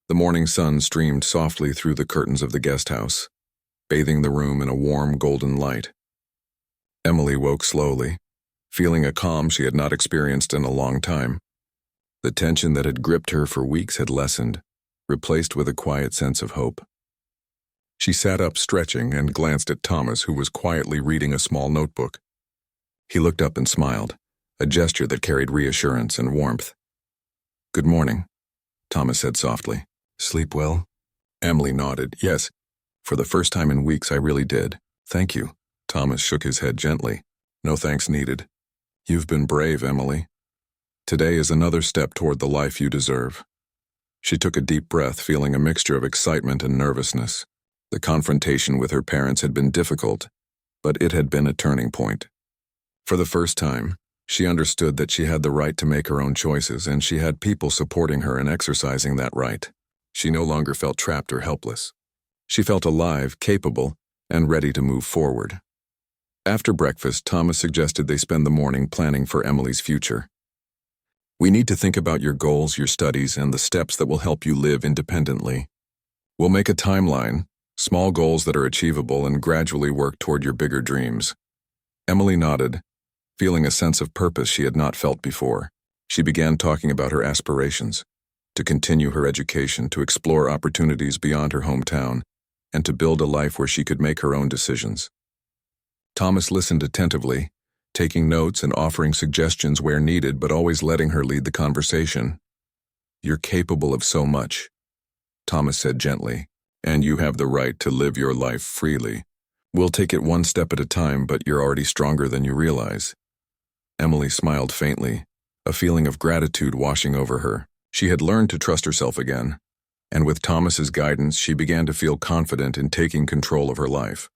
The morning sun streamed softly through the curtains of the guest house, bathing the room in a warm golden light. Emily woke slowly, feeling a calm she had not experienced in a long time. The tension that had gripped her for weeks had lessened, replaced with a quiet sense of hope. She sat up stretching and glanced at Thomas, who was quietly reading a small notebook. He looked up and smiled, a gesture that carried reassurance and warmth. "Good morning," Thomas said softly. "Sleep well?" Emily nodded. "Yes. For the first time in weeks, I really did. Thank you." Thomas shook his head gently. "No thanks needed. You've been brave, Emily. Today is another step toward the life you deserve." She took a deep breath, feeling a mixture of excitement and nervousness. The confrontation with her parents had been difficult, but it had been a turning point. For the first time, she understood that she had the right to make her own choices, and she had people supporting her in exercising that right. She no longer felt trapped or helpless. She felt alive, capable, and ready to move forward. After breakfast, Thomas suggested they spend the morning planning for Emily's future. "We need to think about your goals, your studies, and the steps that will help you live independently. We'll make a timeline, small goals that are achievable, and gradually work toward your bigger dreams." Emily nodded, feeling a sense of purpose she had not felt before. She began talking about her aspirations: to continue her education, to explore opportunities beyond her hometown, and to build a life where she could make her own decisions. Thomas listened attentively, taking notes and offering suggestions where needed, but always letting her lead the conversation. "You're capable of so much," Thomas said gently, "and you have the right to live your life freely. We'll take it one step at a time, but you're already stronger than you realize." Emily smiled faintly, a feeling of gratitude washing over her. She had learned to trust herself again, and with Thomas's guidance, she began to feel confident in taking control of her life.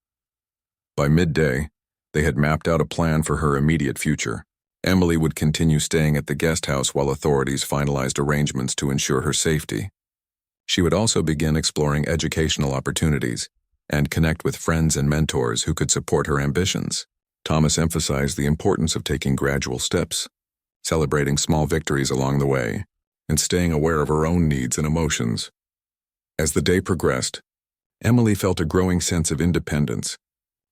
By midday, they had mapped out a plan for her immediate future. Emily would continue staying at the guest house while authorities finalized arrangements to ensure her safety. She would also begin exploring educational opportunities and connect with friends and mentors who could support her ambitions. Thomas emphasized the importance of taking gradual steps, celebrating small victories along the way, and staying aware of her own needs and emotions. As the day progressed, Emily felt a growing sense of independence.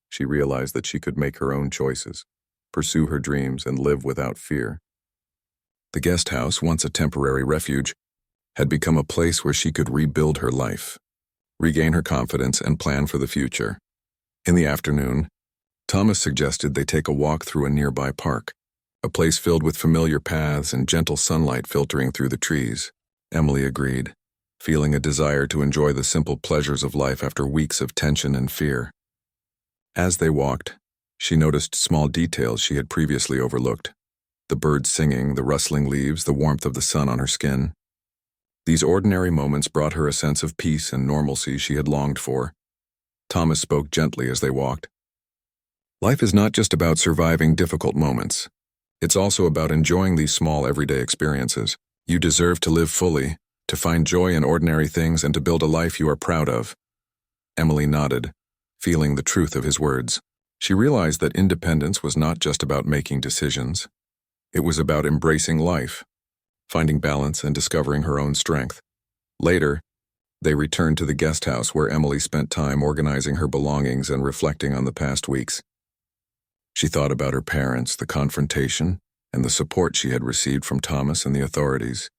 She realized that she could make her own choices, pursue her dreams, and live without fear. The guest house, once a temporary refuge, had become a place where she could rebuild her life, regain her confidence, and plan for the future. In the afternoon, Thomas suggested they take a walk through a nearby park, a place filled with familiar paths and gentle sunlight filtering through the trees. Emily agreed, feeling a desire to enjoy the simple pleasures of life after weeks of tension and fear. As they walked, she noticed small details she had previously overlooked: the birds singing, the rustling leaves, the warmth of the sun on her skin. These ordinary moments brought her a sense of peace and normalcy she had longed for. Thomas spoke gently as they walked. "Life is not just about surviving difficult moments. It's also about enjoying these small everyday experiences. You deserve to live fully, to find joy in ordinary things, and to build a life you are proud of." Emily nodded, feeling the truth of his words. She realized that independence was not just about making decisions. It was about embracing life, finding balance, and discovering her own strength. Later, they returned to the guest house where Emily spent time organizing her belongings and reflecting on the past weeks. She thought about her parents, the confrontation, and the support she had received from Thomas and the authorities.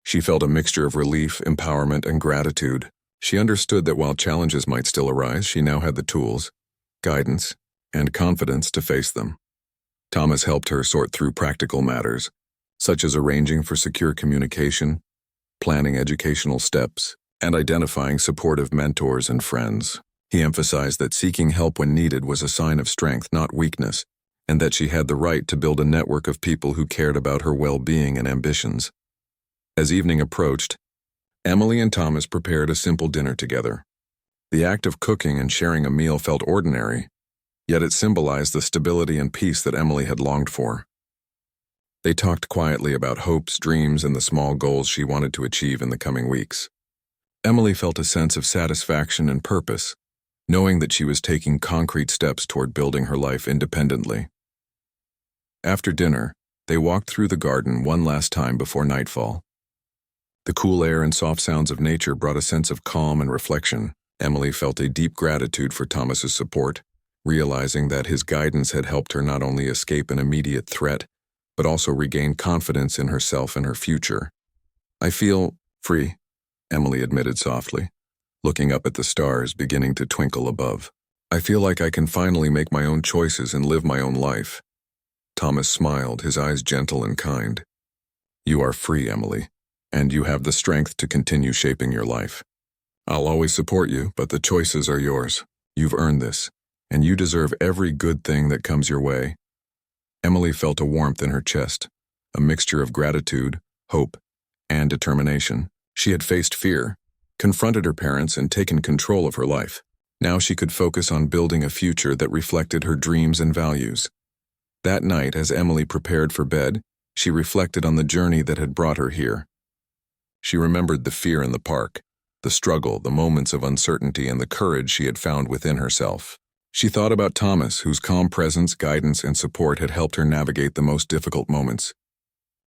She felt a mixture of relief, empowerment, and gratitude. She understood that while challenges might still arise, she now had the tools, guidance, and confidence to face them. Thomas helped her sort through practical matters, such as arranging for secure communication, planning educational steps, and identifying supportive mentors and friends. He emphasized that seeking help when needed was a sign of strength, not weakness, and that she had the right to build a network of people who cared about her well-being and ambitions. As evening approached, Emily and Thomas prepared a simple dinner together. The act of cooking and sharing a meal felt ordinary, yet it symbolized the stability and peace that Emily had longed for. They talked quietly about hopes, dreams, and the small goals she wanted to achieve in the coming weeks. Emily felt a sense of satisfaction and purpose, knowing that she was taking concrete steps toward building her life independently. After dinner, they walked through the garden one last time before nightfall. The cool air and soft sounds of nature brought a sense of calm and reflection. Emily felt a deep gratitude for Thomas's support, realizing that his guidance had helped her not only escape an immediate threat, but also regain confidence in herself and her future. "I feel free," Emily admitted softly, looking up at the stars beginning to twinkle above. "I feel like I can finally make my own choices and live my own life." Thomas smiled, his eyes gentle and kind. "You are free, Emily, and you have the strength to continue shaping your life. I'll always support you, but the choices are yours. You've earned this, and you deserve every good thing that comes your way." Emily felt a warmth in her chest, a mixture of gratitude, hope, and determination. She had faced fear, confronted her parents, and taken control of her life. Now she could focus on building a future that reflected her dreams and values. That night, as Emily prepared for bed, she reflected on the journey that had brought her here. She remembered the fear in the park, the struggle, the moments of uncertainty, and the courage she had found within herself. She thought about Thomas, whose calm presence, guidance, and support had helped her navigate the most difficult moments.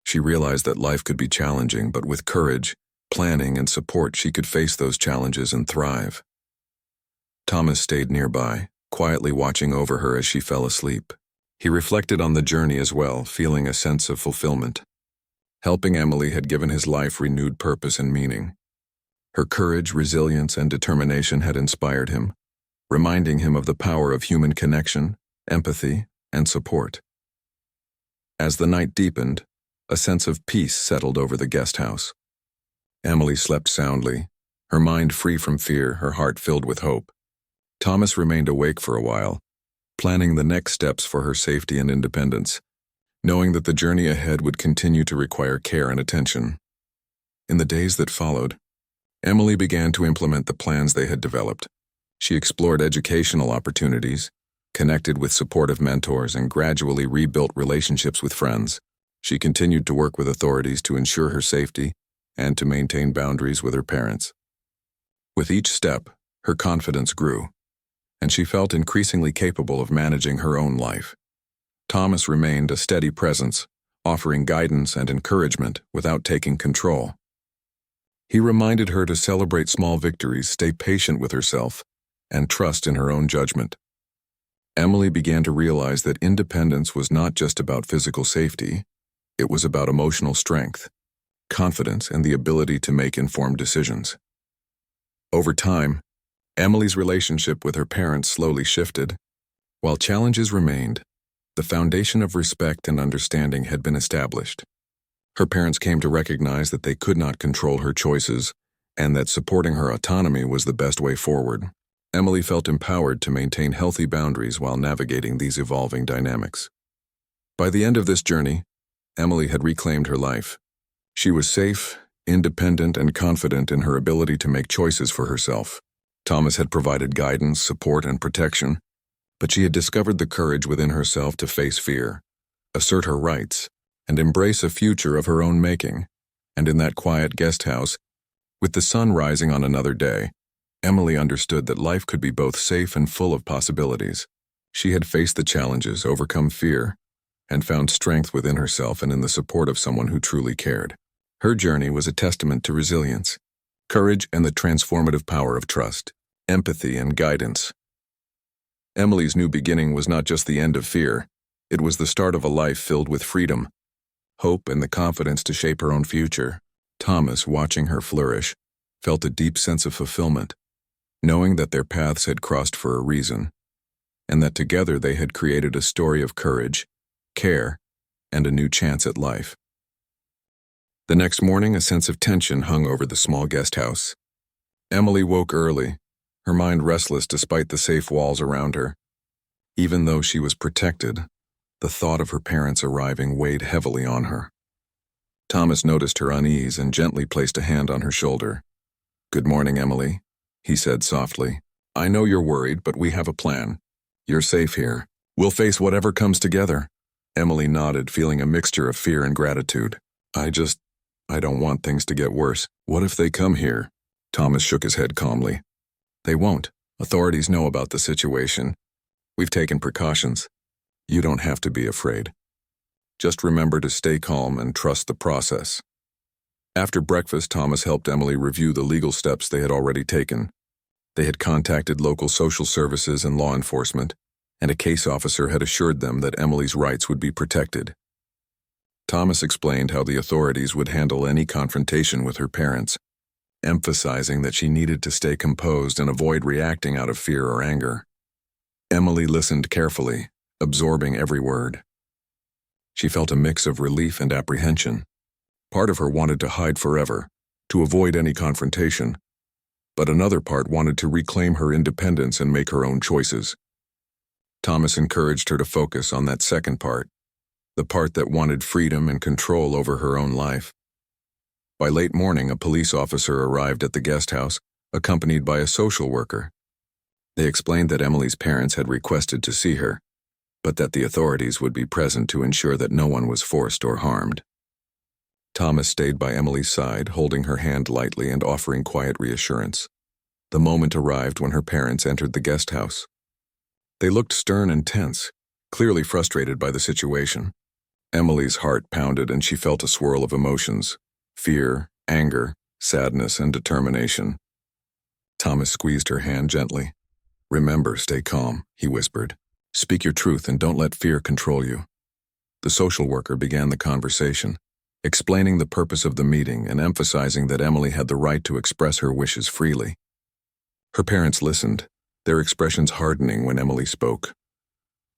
She realized that life could be challenging, but with courage, planning, and support, she could face those challenges and thrive. Thomas stayed nearby, quietly watching over her as she fell asleep. He reflected on the journey as well, feeling a sense of fulfillment. Helping Emily had given his life renewed purpose and meaning. Her courage, resilience, and determination had inspired him, reminding him of the power of human connection, empathy, and support. As the night deepened, a sense of peace settled over the guest house. Emily slept soundly, her mind free from fear, her heart filled with hope. Thomas remained awake for a while, planning the next steps for her safety and independence, knowing that the journey ahead would continue to require care and attention. In the days that followed, Emily began to implement the plans they had developed. She explored educational opportunities, connected with supportive mentors, and gradually rebuilt relationships with friends. She continued to work with authorities to ensure her safety and to maintain boundaries with her parents. With each step, her confidence grew, and she felt increasingly capable of managing her own life. Thomas remained a steady presence, offering guidance and encouragement without taking control. He reminded her to celebrate small victories, stay patient with herself, and trust in her own judgment. Emily began to realize that independence was not just about physical safety, it was about emotional strength, confidence, and the ability to make informed decisions. Over time, Emily's relationship with her parents slowly shifted. While challenges remained, the foundation of respect and understanding had been established. Her parents came to recognize that they could not control her choices and that supporting her autonomy was the best way forward. Emily felt empowered to maintain healthy boundaries while navigating these evolving dynamics. By the end of this journey, Emily had reclaimed her life. She was safe, independent, and confident in her ability to make choices for herself. Thomas had provided guidance, support, and protection, but she had discovered the courage within herself to face fear, assert her rights, and embrace a future of her own making. And in that quiet guest house, with the sun rising on another day, Emily understood that life could be both safe and full of possibilities. She had faced the challenges, overcome fear, and found strength within herself and in the support of someone who truly cared. Her journey was a testament to resilience, courage, and the transformative power of trust, empathy, and guidance. Emily's new beginning was not just the end of fear, it was the start of a life filled with freedom, hope, and the confidence to shape her own future. Thomas, watching her flourish, felt a deep sense of fulfillment, knowing that their paths had crossed for a reason, and that together they had created a story of courage, care, and a new chance at life. The next morning, a sense of tension hung over the small guest house. Emily woke early, her mind restless despite the safe walls around her. Even though she was protected, the thought of her parents arriving weighed heavily on her. Thomas noticed her unease and gently placed a hand on her shoulder. "Good morning, Emily," he said softly. "I know you're worried, but we have a plan. You're safe here. We'll face whatever comes together." Emily nodded, feeling a mixture of fear and gratitude. I don't want things to get worse. What if they come here?" Thomas shook his head calmly. "They won't. Authorities know about the situation. We've taken precautions. You don't have to be afraid. Just remember to stay calm and trust the process." After breakfast, Thomas helped Emily review the legal steps they had already taken. They had contacted local social services and law enforcement, and a case officer had assured them that Emily's rights would be protected. Thomas explained how the authorities would handle any confrontation with her parents, emphasizing that she needed to stay composed and avoid reacting out of fear or anger. Emily listened carefully, absorbing every word. She felt a mix of relief and apprehension. Part of her wanted to hide forever, to avoid any confrontation, but another part wanted to reclaim her independence and make her own choices. Thomas encouraged her to focus on that second part, the part that wanted freedom and control over her own life. By late morning, a police officer arrived at the guest house, accompanied by a social worker. They explained that Emily's parents had requested to see her, but that the authorities would be present to ensure that no one was forced or harmed. Thomas stayed by Emily's side, holding her hand lightly and offering quiet reassurance. The moment arrived when her parents entered the guest house. They looked stern and tense, clearly frustrated by the situation. Emily's heart pounded and she felt a swirl of emotions: fear, anger, sadness, and determination. Thomas squeezed her hand gently. "Remember, stay calm," he whispered. "Speak your truth and don't let fear control you." The social worker began the conversation, explaining the purpose of the meeting and emphasizing that Emily had the right to express her wishes freely. Her parents listened, their expressions hardening when Emily spoke.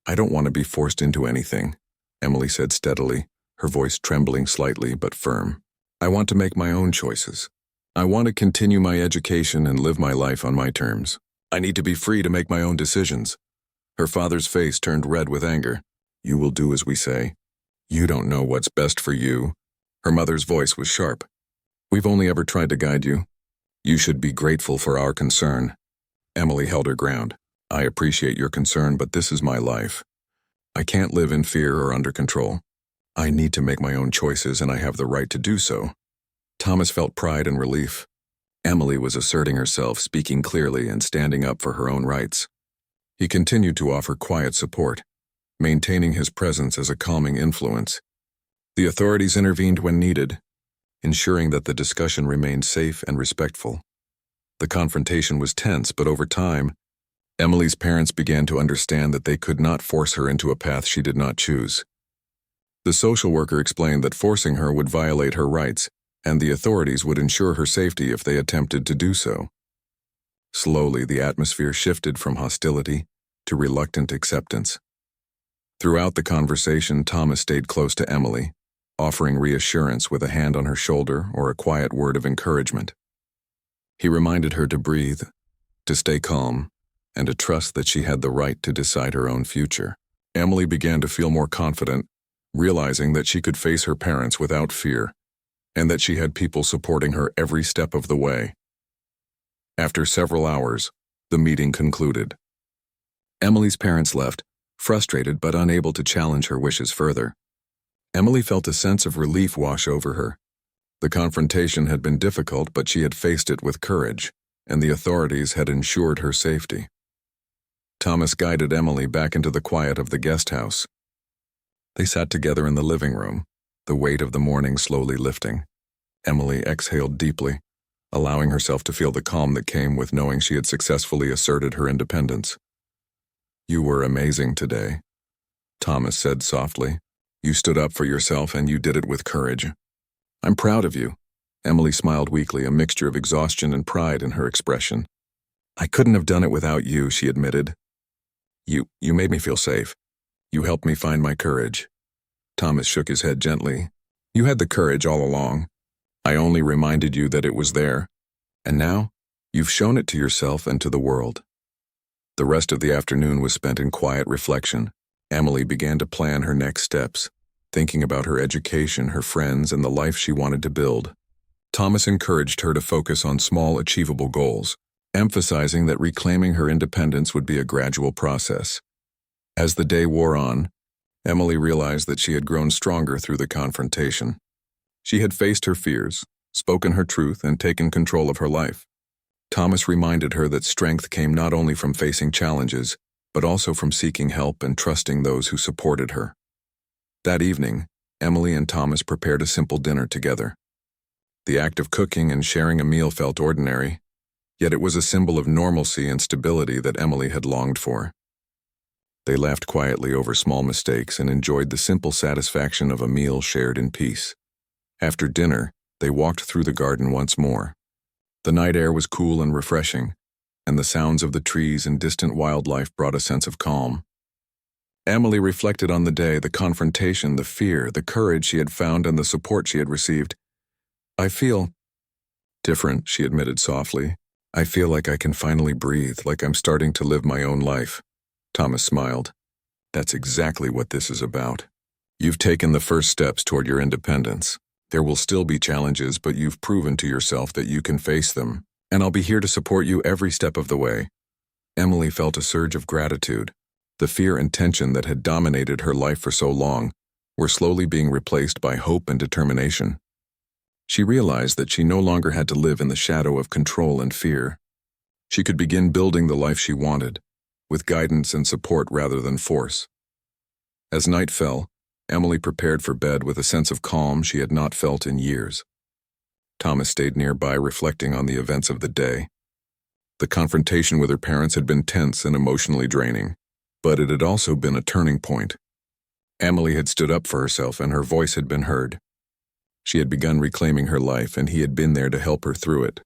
"I don't want to be forced into anything," Emily said steadily, her voice trembling slightly but firm. "I want to make my own choices. I want to continue my education and live my life on my terms. I need to be free to make my own decisions." Her father's face turned red with anger. "You will do as we say. You don't know what's best for you." Her mother's voice was sharp. "We've only ever tried to guide you. You should be grateful for our concern." Emily held her ground. "I appreciate your concern, but this is my life. I can't live in fear or under control. I need to make my own choices, and I have the right to do so." Thomas felt pride and relief. Emily was asserting herself, speaking clearly, and standing up for her own rights. He continued to offer quiet support, maintaining his presence as a calming influence. The authorities intervened when needed, ensuring that the discussion remained safe and respectful. The confrontation was tense, but over time, Emily's parents began to understand that they could not force her into a path she did not choose. The social worker explained that forcing her would violate her rights, and the authorities would ensure her safety if they attempted to do so. Slowly, the atmosphere shifted from hostility to reluctant acceptance. Throughout the conversation, Thomas stayed close to Emily, offering reassurance with a hand on her shoulder or a quiet word of encouragement. He reminded her to breathe, to stay calm, and to trust that she had the right to decide her own future. Emily began to feel more confident, realizing that she could face her parents without fear, and that she had people supporting her every step of the way. After several hours, the meeting concluded. Emily's parents left, frustrated but unable to challenge her wishes further. Emily felt a sense of relief wash over her. The confrontation had been difficult, but she had faced it with courage, and the authorities had ensured her safety. Thomas guided Emily back into the quiet of the guest house. They sat together in the living room, the weight of the morning slowly lifting. Emily exhaled deeply, allowing herself to feel the calm that came with knowing she had successfully asserted her independence. "You were amazing today," Thomas said softly. "You stood up for yourself and you did it with courage." "I'm proud of you." Emily smiled weakly, a mixture of exhaustion and pride in her expression. "I couldn't have done it without you," she admitted. You made me feel safe. You helped me find my courage." Thomas shook his head gently. "You had the courage all along. I only reminded you that it was there. And now, you've shown it to yourself and to the world." The rest of the afternoon was spent in quiet reflection. Emily began to plan her next steps, thinking about her education, her friends, and the life she wanted to build. Thomas encouraged her to focus on small, achievable goals, emphasizing that reclaiming her independence would be a gradual process. As the day wore on, Emily realized that she had grown stronger through the confrontation. She had faced her fears, spoken her truth, and taken control of her life. Thomas reminded her that strength came not only from facing challenges, but also from seeking help and trusting those who supported her. That evening, Emily and Thomas prepared a simple dinner together. The act of cooking and sharing a meal felt ordinary, yet it was a symbol of normalcy and stability that Emily had longed for. They laughed quietly over small mistakes and enjoyed the simple satisfaction of a meal shared in peace. After dinner, they walked through the garden once more. The night air was cool and refreshing, and the sounds of the trees and distant wildlife brought a sense of calm. Emily reflected on the day, the confrontation, the fear, the courage she had found, and the support she had received. "I feel different," she admitted softly. "I feel like I can finally breathe, like I'm starting to live my own life." Thomas smiled. "That's exactly what this is about. You've taken the first steps toward your independence. There will still be challenges, but you've proven to yourself that you can face them, and I'll be here to support you every step of the way." Emily felt a surge of gratitude. The fear and tension that had dominated her life for so long were slowly being replaced by hope and determination. She realized that she no longer had to live in the shadow of control and fear. She could begin building the life she wanted, with guidance and support rather than force. As night fell, Emily prepared for bed with a sense of calm she had not felt in years. Thomas stayed nearby, reflecting on the events of the day. The confrontation with her parents had been tense and emotionally draining, but it had also been a turning point. Emily had stood up for herself and her voice had been heard. She had begun reclaiming her life, and he had been there to help her through it.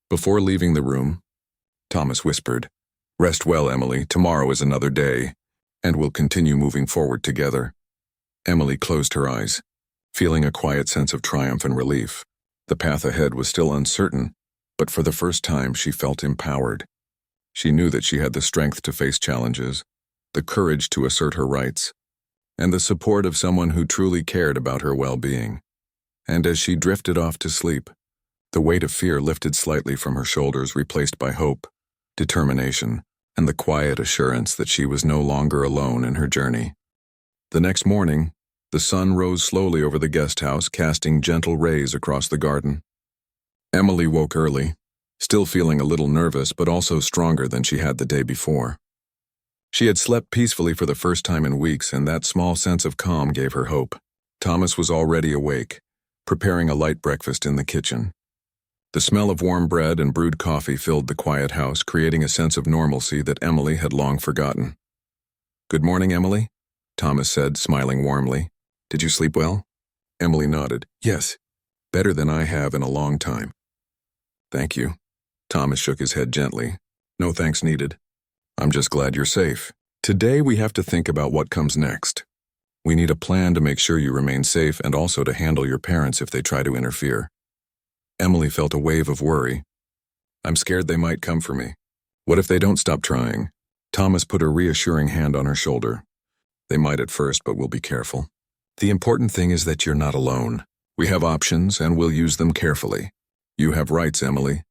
Before leaving the room, Thomas whispered, "Rest well, Emily. Tomorrow is another day, and we'll continue moving forward together." Emily closed her eyes, feeling a quiet sense of triumph and relief. The path ahead was still uncertain, but for the first time she felt empowered. She knew that she had the strength to face challenges, the courage to assert her rights, and the support of someone who truly cared about her well-being. And as she drifted off to sleep, the weight of fear lifted slightly from her shoulders, replaced by hope, determination, and the quiet assurance that she was no longer alone in her journey. The next morning, the sun rose slowly over the guest house, casting gentle rays across the garden. Emily woke early, still feeling a little nervous but also stronger than she had the day before. She had slept peacefully for the first time in weeks, and that small sense of calm gave her hope. Thomas was already awake, preparing a light breakfast in the kitchen. The smell of warm bread and brewed coffee filled the quiet house, creating a sense of normalcy that Emily had long forgotten. "Good morning, Emily," Thomas said, smiling warmly. "Did you sleep well?" Emily nodded. "Yes, better than I have in a long time." "Thank you." Thomas shook his head gently. "No thanks needed. I'm just glad you're safe. Today we have to think about what comes next. We need a plan to make sure you remain safe and also to handle your parents if they try to interfere." Emily felt a wave of worry. "I'm scared they might come for me. What if they don't stop trying?" Thomas put a reassuring hand on her shoulder. "They might at first, but we'll be careful. The important thing is that you're not alone. We have options, and we'll use them carefully. You have rights, Emily,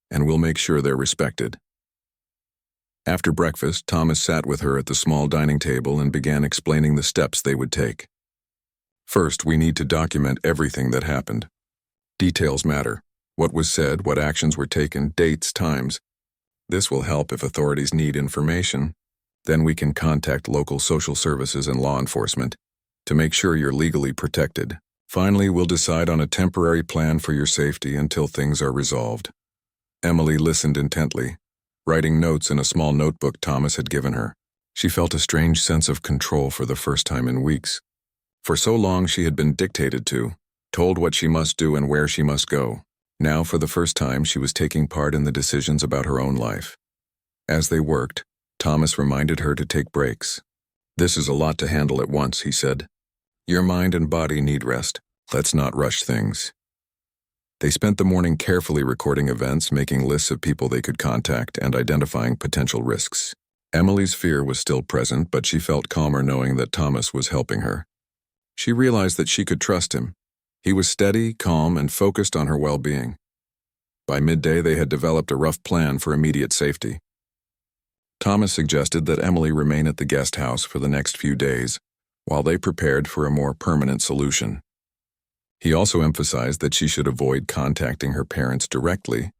and we'll make sure they're respected." After breakfast, Thomas sat with her at the small dining table and began explaining the steps they would take. "First, we need to document everything that happened. Details matter. What was said, what actions were taken, dates, times. This will help if authorities need information. Then we can contact local social services and law enforcement to make sure you're legally protected. Finally, we'll decide on a temporary plan for your safety until things are resolved." Emily listened intently, writing notes in a small notebook Thomas had given her. She felt a strange sense of control for the first time in weeks. For so long she had been dictated to, told what she must do and where she must go. Now, for the first time, she was taking part in the decisions about her own life. As they worked, Thomas reminded her to take breaks. "This is a lot to handle at once," he said. "Your mind and body need rest. Let's not rush things." They spent the morning carefully recording events, making lists of people they could contact, and identifying potential risks. Emily's fear was still present, but she felt calmer knowing that Thomas was helping her. She realized that she could trust him. He was steady, calm, and focused on her well-being. By midday, they had developed a rough plan for immediate safety. Thomas suggested that Emily remain at the guest house for the next few days, while they prepared for a more permanent solution. He also emphasized that she should avoid contacting her parents directly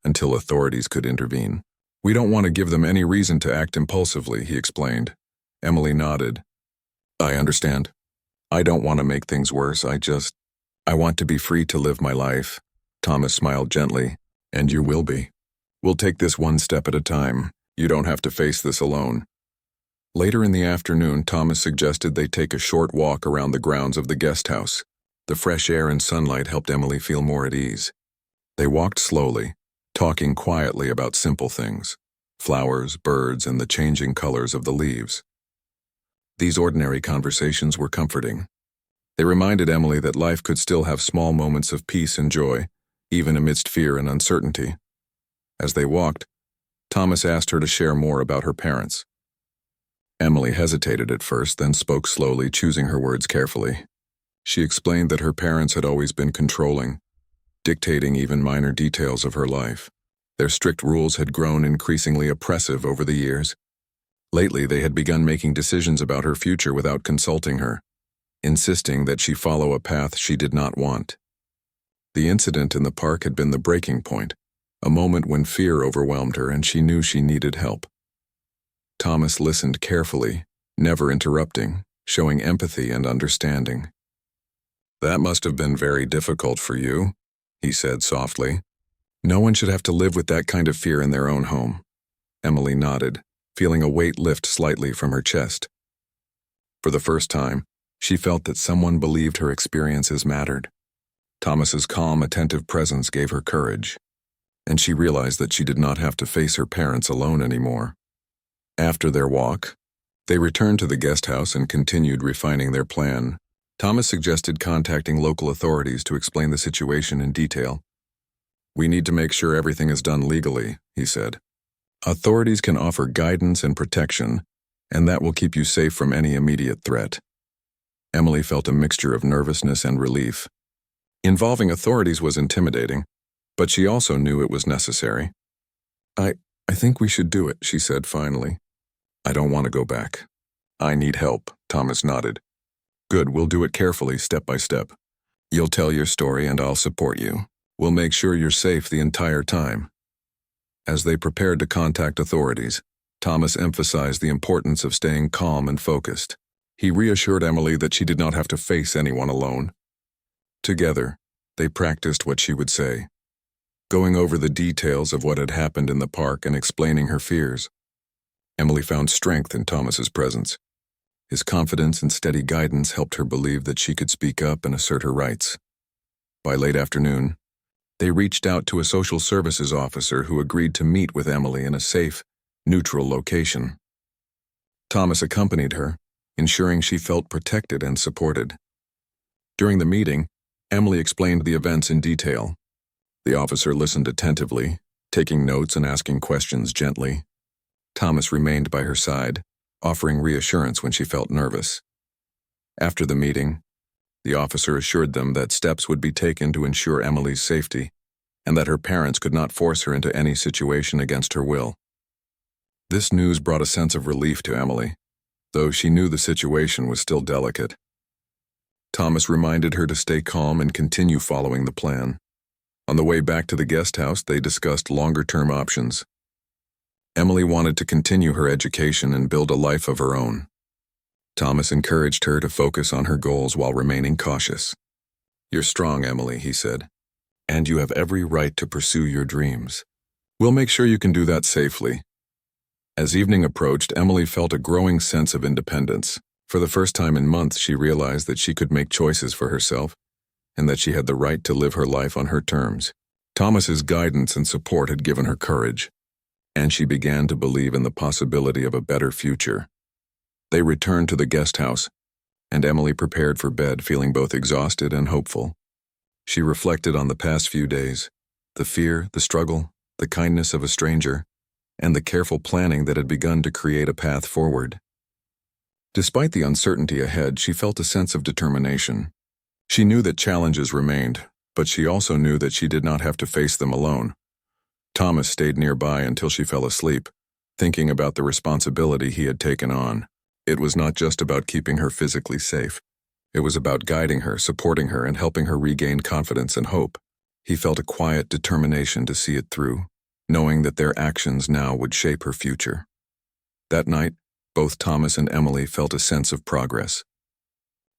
until authorities could intervene. "We don't want to give them any reason to act impulsively," he explained. Emily nodded. "I understand. I don't want to make things worse. I want to be free to live my life." Thomas smiled gently. And you will be. We'll take this one step at a time. You don't have to face this alone. Later in the afternoon, Thomas suggested they take a short walk around the grounds of the guest house. The fresh air and sunlight helped Emily feel more at ease. They walked slowly, talking quietly about simple things: flowers, birds, and the changing colors of the leaves. These ordinary conversations were comforting. They reminded Emily that life could still have small moments of peace and joy, even amidst fear and uncertainty. As they walked, Thomas asked her to share more about her parents. Emily hesitated at first, then spoke slowly, choosing her words carefully. She explained that her parents had always been controlling, dictating even minor details of her life. Their strict rules had grown increasingly oppressive over the years. Lately, they had begun making decisions about her future without consulting her, insisting that she follow a path she did not want. The incident in the park had been the breaking point, a moment when fear overwhelmed her and she knew she needed help. Thomas listened carefully, never interrupting, showing empathy and understanding. "That must have been very difficult for you," he said softly. "No one should have to live with that kind of fear in their own home." Emily nodded, feeling a weight lift slightly from her chest. For the first time, she felt that someone believed her experiences mattered. Thomas's calm, attentive presence gave her courage, and she realized that she did not have to face her parents alone anymore. After their walk, they returned to the guest house and continued refining their plan. Thomas suggested contacting local authorities to explain the situation in detail. "We need to make sure everything is done legally," he said. "Authorities can offer guidance and protection, and that will keep you safe from any immediate threat." Emily felt a mixture of nervousness and relief. Involving authorities was intimidating, but she also knew it was necessary. I think we should do it," she said finally. "I don't want to go back." "I need help," Thomas nodded. "Good, we'll do it carefully, step by step. You'll tell your story and I'll support you. We'll make sure you're safe the entire time." As they prepared to contact authorities, Thomas emphasized the importance of staying calm and focused. He reassured Emily that she did not have to face anyone alone. Together, they practiced what she would say, going over the details of what had happened in the park and explaining her fears. Emily found strength in Thomas's presence. His confidence and steady guidance helped her believe that she could speak up and assert her rights. By late afternoon, they reached out to a social services officer who agreed to meet with Emily in a safe, neutral location. Thomas accompanied her, ensuring she felt protected and supported. During the meeting, Emily explained the events in detail. The officer listened attentively, taking notes and asking questions gently. Thomas remained by her side, offering reassurance when she felt nervous. After the meeting, the officer assured them that steps would be taken to ensure Emily's safety, and that her parents could not force her into any situation against her will. This news brought a sense of relief to Emily, though she knew the situation was still delicate. Thomas reminded her to stay calm and continue following the plan. On the way back to the guest house, they discussed longer-term options. Emily wanted to continue her education and build a life of her own. Thomas encouraged her to focus on her goals while remaining cautious. "You're strong, Emily," he said, "and you have every right to pursue your dreams. We'll make sure you can do that safely." As evening approached, Emily felt a growing sense of independence. For the first time in months, she realized that she could make choices for herself, and that she had the right to live her life on her terms. Thomas's guidance and support had given her courage, and she began to believe in the possibility of a better future. They returned to the guest house, and Emily prepared for bed, feeling both exhausted and hopeful. She reflected on the past few days, the fear, the struggle, the kindness of a stranger, and the careful planning that had begun to create a path forward. Despite the uncertainty ahead, she felt a sense of determination. She knew that challenges remained, but she also knew that she did not have to face them alone. Thomas stayed nearby until she fell asleep, thinking about the responsibility he had taken on. It was not just about keeping her physically safe. It was about guiding her, supporting her, and helping her regain confidence and hope. He felt a quiet determination to see it through, knowing that their actions now would shape her future. That night, both Thomas and Emily felt a sense of progress.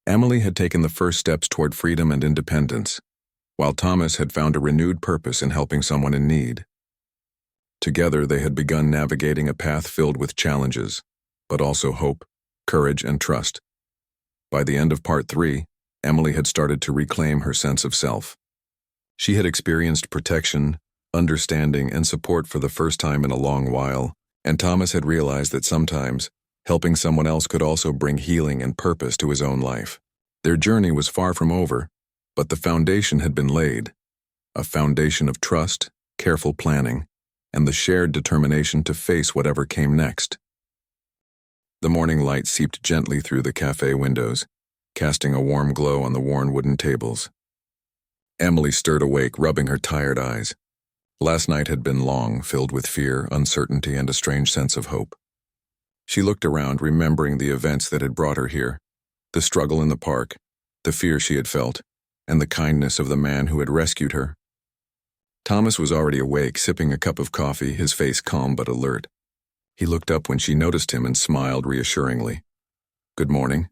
Emily had taken the first steps toward freedom and independence. while Thomas had found a renewed purpose in helping someone in need. Together, they had begun navigating a path filled with challenges, but also hope, courage, and trust. By the end of part 3, Emily had started to reclaim her sense of self. She had experienced protection, understanding, and support for the first time in a long while, and Thomas had realized that sometimes helping someone else could also bring healing and purpose to his own life. Their journey was far from over, but the foundation had been laid, a foundation of trust, careful planning, and the shared determination to face whatever came next. The morning light seeped gently through the cafe windows, casting a warm glow on the worn wooden tables. Emily stirred awake, rubbing her tired eyes. Last night had been long, filled with fear, uncertainty, and a strange sense of hope. She looked around, remembering the events that had brought her here, the struggle in the park, the fear she had felt, and the kindness of the man who had rescued her. Thomas was already awake, sipping a cup of coffee, his face calm but alert. He looked up when she noticed him and smiled reassuringly. "Good morning,"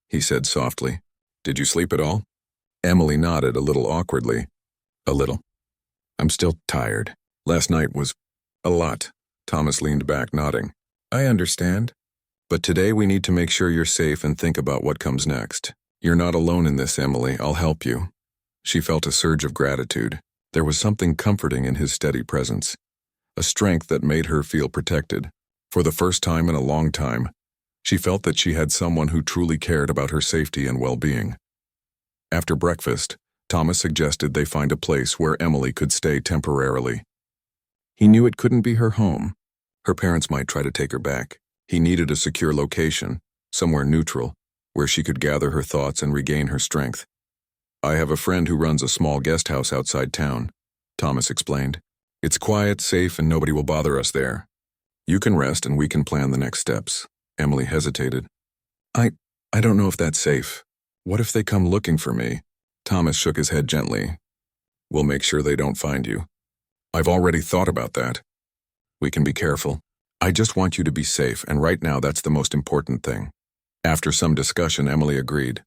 he said softly. "Did you sleep at all?" Emily nodded a little awkwardly. "A little. I'm still tired. Last night was a lot." Thomas leaned back, nodding. "I understand. But today we need to make sure you're safe and think about what comes next. You're not alone in this, Emily. I'll help you." She felt a surge of gratitude. There was something comforting in his steady presence, a strength that made her feel protected. For the first time in a long time, she felt that she had someone who truly cared about her safety and well-being. After breakfast, Thomas suggested they find a place where Emily could stay temporarily. He knew it couldn't be her home. Her parents might try to take her back. He needed a secure location, somewhere neutral, where she could gather her thoughts and regain her strength. "I have a friend who runs a small guest house outside town," Thomas explained. "It's quiet, safe, and nobody will bother us there. You can rest and we can plan the next steps." Emily hesitated. I don't know if that's safe. What if they come looking for me?" Thomas shook his head gently. "We'll make sure they don't find you." "I've already thought about that. We can be careful. I just want you to be safe, and right now that's the most important thing." After some discussion, Emily agreed.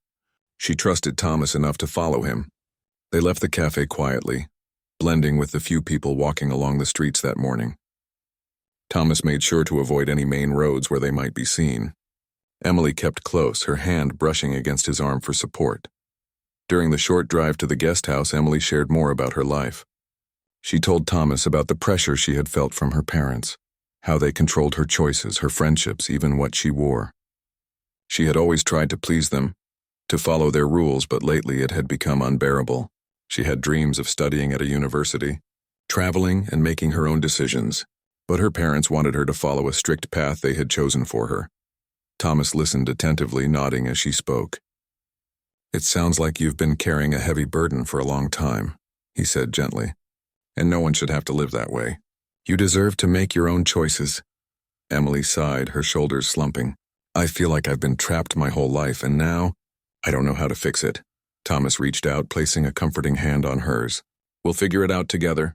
She trusted Thomas enough to follow him. They left the cafe quietly, blending with the few people walking along the streets that morning. Thomas made sure to avoid any main roads where they might be seen. Emily kept close, her hand brushing against his arm for support. During the short drive to the guest house, Emily shared more about her life. She told Thomas about the pressure she had felt from her parents, how they controlled her choices, her friendships, even what she wore. She had always tried to please them, to follow their rules, but lately it had become unbearable. She had dreams of studying at a university, traveling, and making her own decisions, but her parents wanted her to follow a strict path they had chosen for her. Thomas listened attentively, nodding as she spoke. "It sounds like you've been carrying a heavy burden for a long time," he said gently. "And no one should have to live that way. You deserve to make your own choices." Emily sighed, her shoulders slumping. "I feel like I've been trapped my whole life, and now I don't know how to fix it." Thomas reached out, placing a comforting hand on hers. "We'll figure it out together,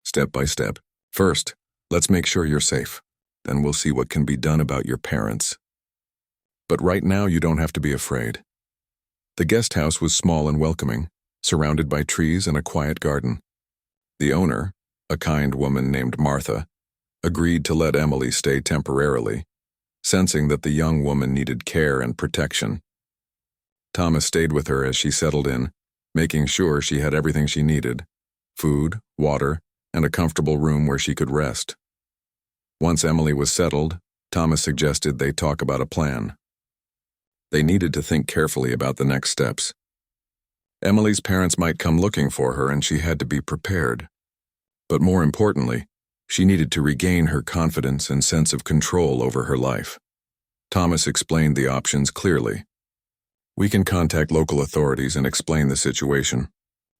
step by step. First, let's make sure you're safe. Then we'll see what can be done about your parents. But right now you don't have to be afraid." The guest house was small and welcoming, surrounded by trees and a quiet garden. The owner, a kind woman named Martha, agreed to let Emily stay temporarily, sensing that the young woman needed care and protection. Thomas stayed with her as she settled in, making sure she had everything she needed: food, water, and a comfortable room where she could rest. Once Emily was settled, Thomas suggested they talk about a plan. They needed to think carefully about the next steps. Emily's parents might come looking for her, and she had to be prepared. But more importantly, she needed to regain her confidence and sense of control over her life. Thomas explained the options clearly. "We can contact local authorities and explain the situation.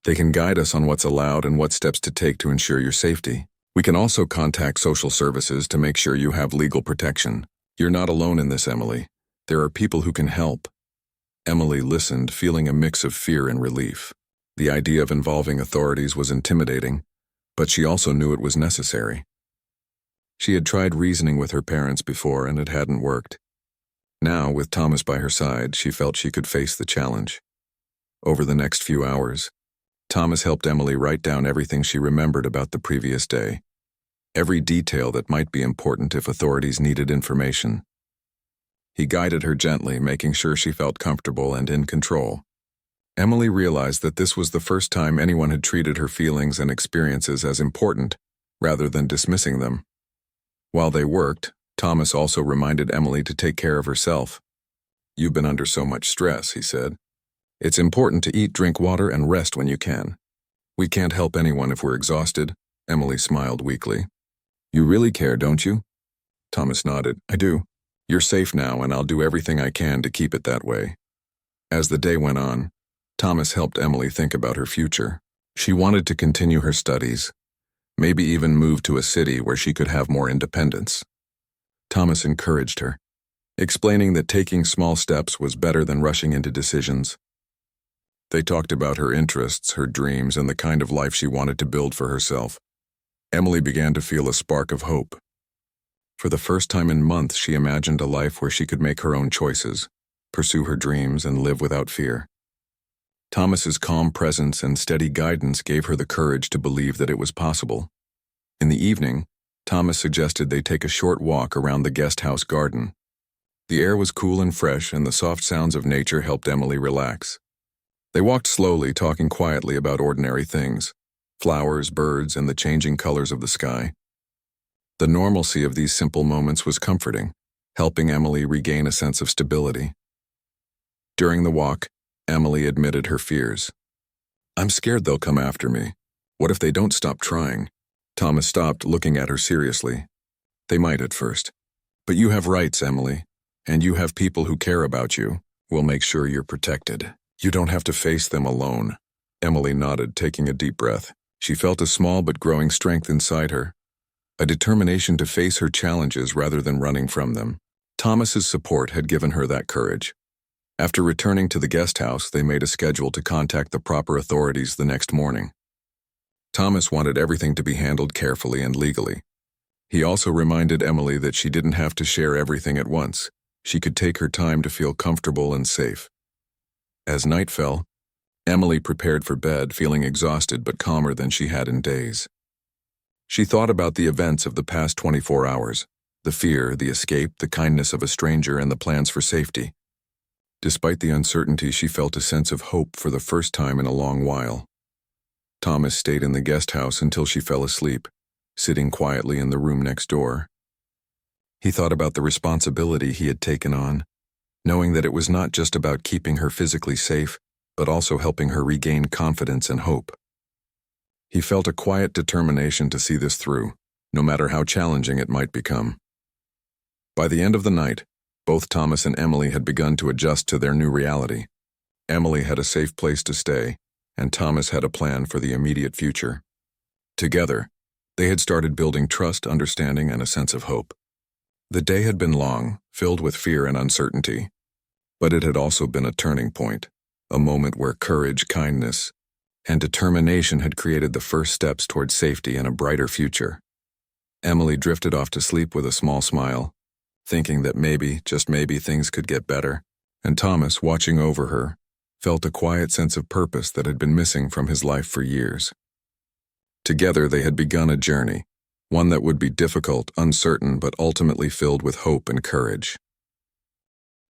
They can guide us on what's allowed and what steps to take to ensure your safety. We can also contact social services to make sure you have legal protection. You're not alone in this, Emily. There are people who can help." Emily listened, feeling a mix of fear and relief. The idea of involving authorities was intimidating, but she also knew it was necessary. She had tried reasoning with her parents before, and it hadn't worked. Now, with Thomas by her side, she felt she could face the challenge. Over the next few hours, Thomas helped Emily write down everything she remembered about the previous day, every detail that might be important if authorities needed information. He guided her gently, making sure she felt comfortable and in control. Emily realized that this was the first time anyone had treated her feelings and experiences as important, rather than dismissing them. While they worked, Thomas also reminded Emily to take care of herself. "You've been under so much stress," he said. "It's important to eat, drink water, and rest when you can." "We can't help anyone if we're exhausted," Emily smiled weakly. "You really care, don't you?" Thomas nodded. "I do. You're safe now, and I'll do everything I can to keep it that way." As the day went on, Thomas helped Emily think about her future. She wanted to continue her studies, maybe even move to a city where she could have more independence. Thomas encouraged her, explaining that taking small steps was better than rushing into decisions. They talked about her interests, her dreams, and the kind of life she wanted to build for herself. Emily began to feel a spark of hope. For the first time in months, she imagined a life where she could make her own choices, pursue her dreams, and live without fear. Thomas's calm presence and steady guidance gave her the courage to believe that it was possible. In the evening, Thomas suggested they take a short walk around the guest house garden. The air was cool and fresh, and the soft sounds of nature helped Emily relax. They walked slowly, talking quietly about ordinary things, flowers, birds, and the changing colors of the sky. The normalcy of these simple moments was comforting, helping Emily regain a sense of stability. During the walk, Emily admitted her fears. "I'm scared they'll come after me. What if they don't stop trying?" Thomas stopped, looking at her seriously. "They might at first. But you have rights, Emily, and you have people who care about you. We'll make sure you're protected. You don't have to face them alone." Emily nodded, taking a deep breath. She felt a small but growing strength inside her, a determination to face her challenges rather than running from them. Thomas's support had given her that courage. After returning to the guest house, they made a schedule to contact the proper authorities the next morning. Thomas wanted everything to be handled carefully and legally. He also reminded Emily that she didn't have to share everything at once. She could take her time to feel comfortable and safe. As night fell, Emily prepared for bed, feeling exhausted but calmer than she had in days. She thought about the events of the past 24 hours, the fear, the escape, the kindness of a stranger, and the plans for safety. Despite the uncertainty, she felt a sense of hope for the first time in a long while. Thomas stayed in the guest house until she fell asleep, sitting quietly in the room next door. He thought about the responsibility he had taken on, knowing that it was not just about keeping her physically safe, but also helping her regain confidence and hope. He felt a quiet determination to see this through, no matter how challenging it might become. By the end of the night, both Thomas and Emily had begun to adjust to their new reality. Emily had a safe place to stay, and Thomas had a plan for the immediate future. Together, they had started building trust, understanding, and a sense of hope. The day had been long, filled with fear and uncertainty, but it had also been a turning point, a moment where courage, kindness, and determination had created the first steps towards safety and a brighter future. Emily drifted off to sleep with a small smile, thinking that maybe, just maybe, things could get better, and Thomas, watching over her, felt a quiet sense of purpose that had been missing from his life for years. Together they had begun a journey, one that would be difficult, uncertain, but ultimately filled with hope and courage.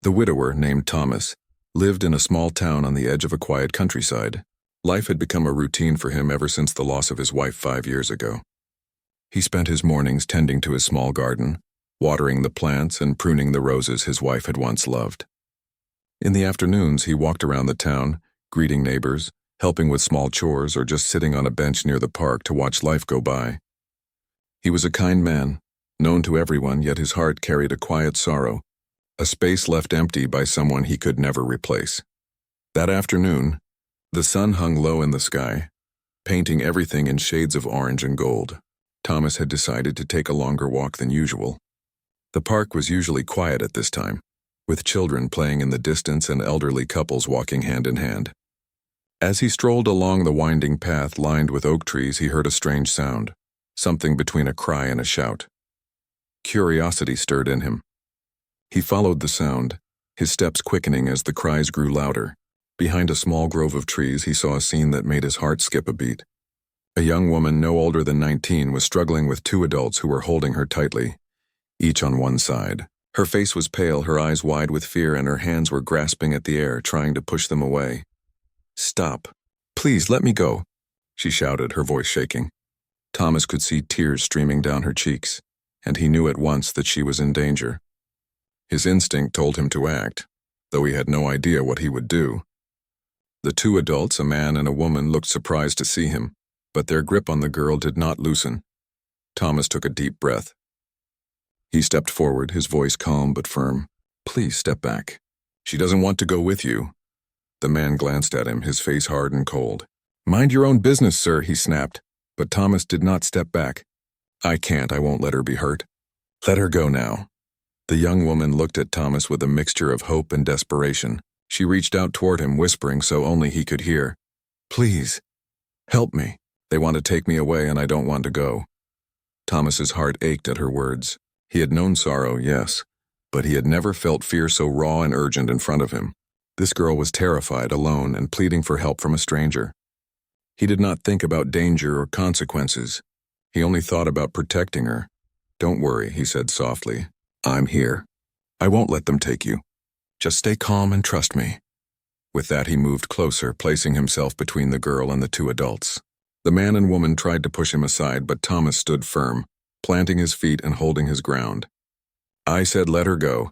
The widower, named Thomas, lived in a small town on the edge of a quiet countryside. Life had become a routine for him ever since the loss of his wife 5 years ago. He spent his mornings tending to his small garden, watering the plants and pruning the roses his wife had once loved. In the afternoons, he walked around the town, greeting neighbors, helping with small chores, or just sitting on a bench near the park to watch life go by. He was a kind man, known to everyone, yet his heart carried a quiet sorrow, a space left empty by someone he could never replace. That afternoon, the sun hung low in the sky, painting everything in shades of orange and gold. Thomas had decided to take a longer walk than usual. The park was usually quiet at this time, with children playing in the distance and elderly couples walking hand in hand. As he strolled along the winding path lined with oak trees, he heard a strange sound, something between a cry and a shout. Curiosity stirred in him. He followed the sound, his steps quickening as the cries grew louder. Behind a small grove of trees, he saw a scene that made his heart skip a beat. A young woman no older than 19 was struggling with two adults who were holding her tightly, each on one side. Her face was pale, her eyes wide with fear, and her hands were grasping at the air, trying to push them away. "Stop. Please, let me go," she shouted, her voice shaking. Thomas could see tears streaming down her cheeks, and he knew at once that she was in danger. His instinct told him to act, though he had no idea what he would do. The two adults, a man and a woman, looked surprised to see him, but their grip on the girl did not loosen. Thomas took a deep breath. He stepped forward, his voice calm but firm. "Please step back. She doesn't want to go with you." The man glanced at him, his face hard and cold. "Mind your own business, sir," he snapped, but Thomas did not step back. "I can't, I won't let her be hurt. Let her go now." The young woman looked at Thomas with a mixture of hope and desperation. She reached out toward him, whispering so only he could hear. "Please, help me. They want to take me away and I don't want to go." Thomas's heart ached at her words. He had known sorrow, yes, but he had never felt fear so raw and urgent in front of him. This girl was terrified, alone, and pleading for help from a stranger. He did not think about danger or consequences. He only thought about protecting her. "Don't worry," he said softly. "I'm here. I won't let them take you. Just stay calm and trust me." With that, he moved closer, placing himself between the girl and the two adults. The man and woman tried to push him aside, but Thomas stood firm, planting his feet and holding his ground. "I said let her go,"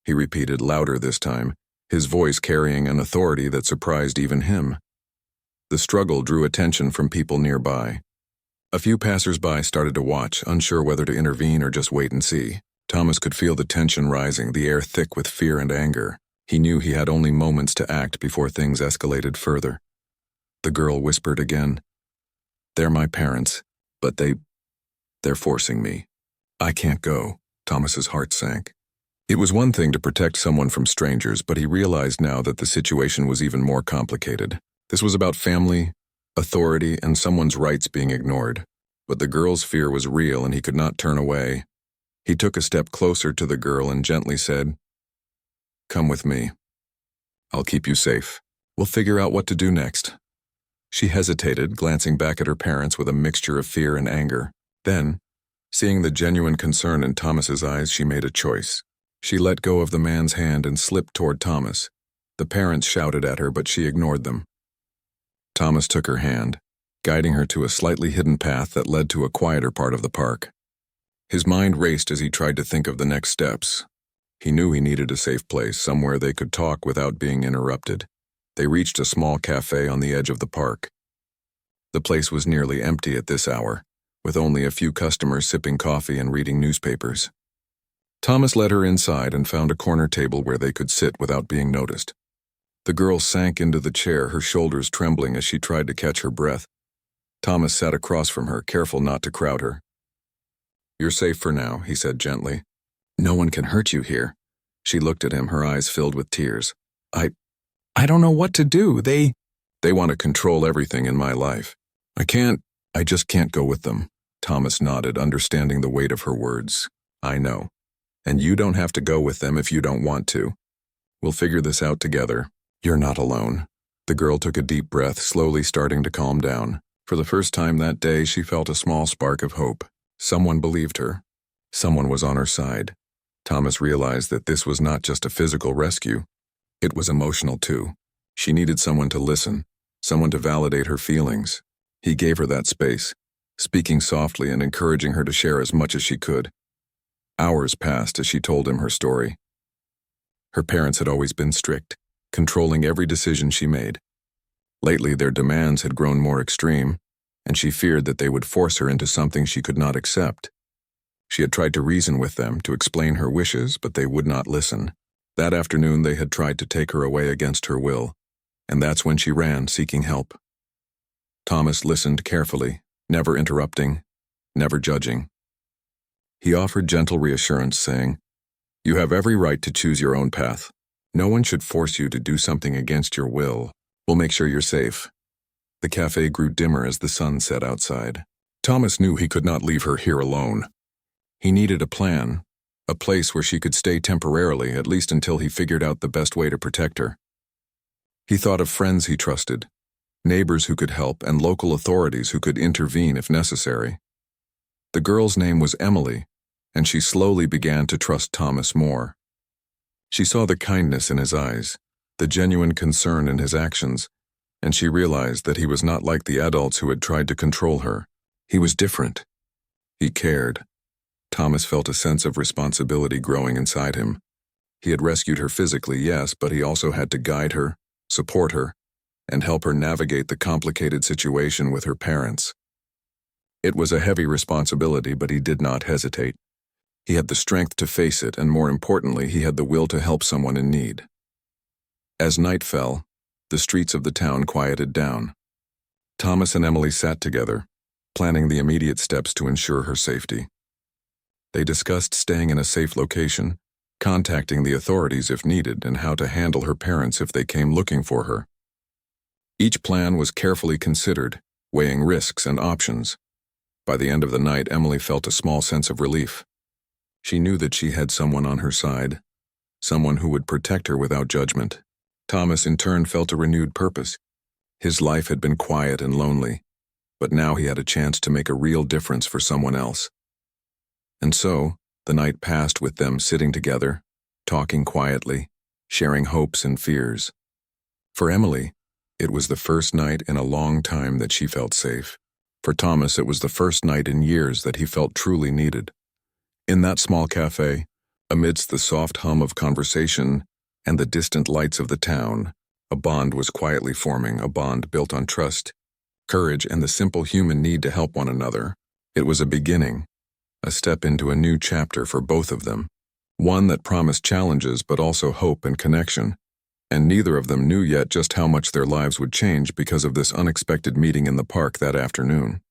he repeated, louder this time, his voice carrying an authority that surprised even him. The struggle drew attention from people nearby. A few passers-by started to watch, unsure whether to intervene or just wait and see. Thomas could feel the tension rising, the air thick with fear and anger. He knew he had only moments to act before things escalated further. The girl whispered again, "They're my parents, but they're forcing me. I can't go." Thomas's heart sank. It was one thing to protect someone from strangers, but he realized now that the situation was even more complicated. This was about family, authority, and someone's rights being ignored. But the girl's fear was real and he could not turn away. He took a step closer to the girl and gently said, "Come with me. I'll keep you safe. We'll figure out what to do next." She hesitated, glancing back at her parents with a mixture of fear and anger. Then, seeing the genuine concern in Thomas's eyes, she made a choice. She let go of the man's hand and slipped toward Thomas. The parents shouted at her, but she ignored them. Thomas took her hand, guiding her to a slightly hidden path that led to a quieter part of the park. His mind raced as he tried to think of the next steps. He knew he needed a safe place, somewhere they could talk without being interrupted. They reached a small cafe on the edge of the park. The place was nearly empty at this hour, with only a few customers sipping coffee and reading newspapers. Thomas led her inside and found a corner table where they could sit without being noticed. The girl sank into the chair, her shoulders trembling as she tried to catch her breath. Thomas sat across from her, careful not to crowd her. "You're safe for now," he said gently. "No one can hurt you here." She looked at him, her eyes filled with tears. I don't know what to do. They want to control everything in my life. I just can't go with them." Thomas nodded, understanding the weight of her words. "I know. And you don't have to go with them if you don't want to. We'll figure this out together. You're not alone." The girl took a deep breath, slowly starting to calm down. For the first time that day, she felt a small spark of hope. Someone believed her. Someone was on her side. Thomas realized that this was not just a physical rescue. It was emotional too. She needed someone to listen, someone to validate her feelings. He gave her that space, speaking softly and encouraging her to share as much as she could. Hours passed as she told him her story. Her parents had always been strict, controlling every decision she made. Lately, their demands had grown more extreme, and she feared that they would force her into something she could not accept. She had tried to reason with them, to explain her wishes, but they would not listen. That afternoon, they had tried to take her away against her will, and that's when she ran, seeking help. Thomas listened carefully, never interrupting, never judging. He offered gentle reassurance, saying, "You have every right to choose your own path. No one should force you to do something against your will. We'll make sure you're safe." The cafe grew dimmer as the sun set outside. Thomas knew he could not leave her here alone. He needed a plan, a place where she could stay temporarily, at least until he figured out the best way to protect her. He thought of friends he trusted, neighbors who could help, and local authorities who could intervene if necessary. The girl's name was Emily, and she slowly began to trust Thomas more. She saw the kindness in his eyes, the genuine concern in his actions, and she realized that he was not like the adults who had tried to control her. He was different. He cared. Thomas felt a sense of responsibility growing inside him. He had rescued her physically, yes, but he also had to guide her, support her, and help her navigate the complicated situation with her parents. It was a heavy responsibility, but he did not hesitate. He had the strength to face it, and more importantly, he had the will to help someone in need. As night fell, the streets of the town quieted down. Thomas and Emily sat together, planning the immediate steps to ensure her safety. They discussed staying in a safe location, contacting the authorities if needed, and how to handle her parents if they came looking for her. Each plan was carefully considered, weighing risks and options. By the end of the night, Emily felt a small sense of relief. She knew that she had someone on her side, someone who would protect her without judgment. Thomas, in turn, felt a renewed purpose. His life had been quiet and lonely, but now he had a chance to make a real difference for someone else. And so, the night passed with them sitting together, talking quietly, sharing hopes and fears. For Emily, it was the first night in a long time that she felt safe. For Thomas, it was the first night in years that he felt truly needed. In that small cafe, amidst the soft hum of conversation and the distant lights of the town, a bond was quietly forming, a bond built on trust, courage, and the simple human need to help one another. It was a beginning, a step into a new chapter for both of them, one that promised challenges but also hope and connection, and neither of them knew yet just how much their lives would change because of this unexpected meeting in the park that afternoon.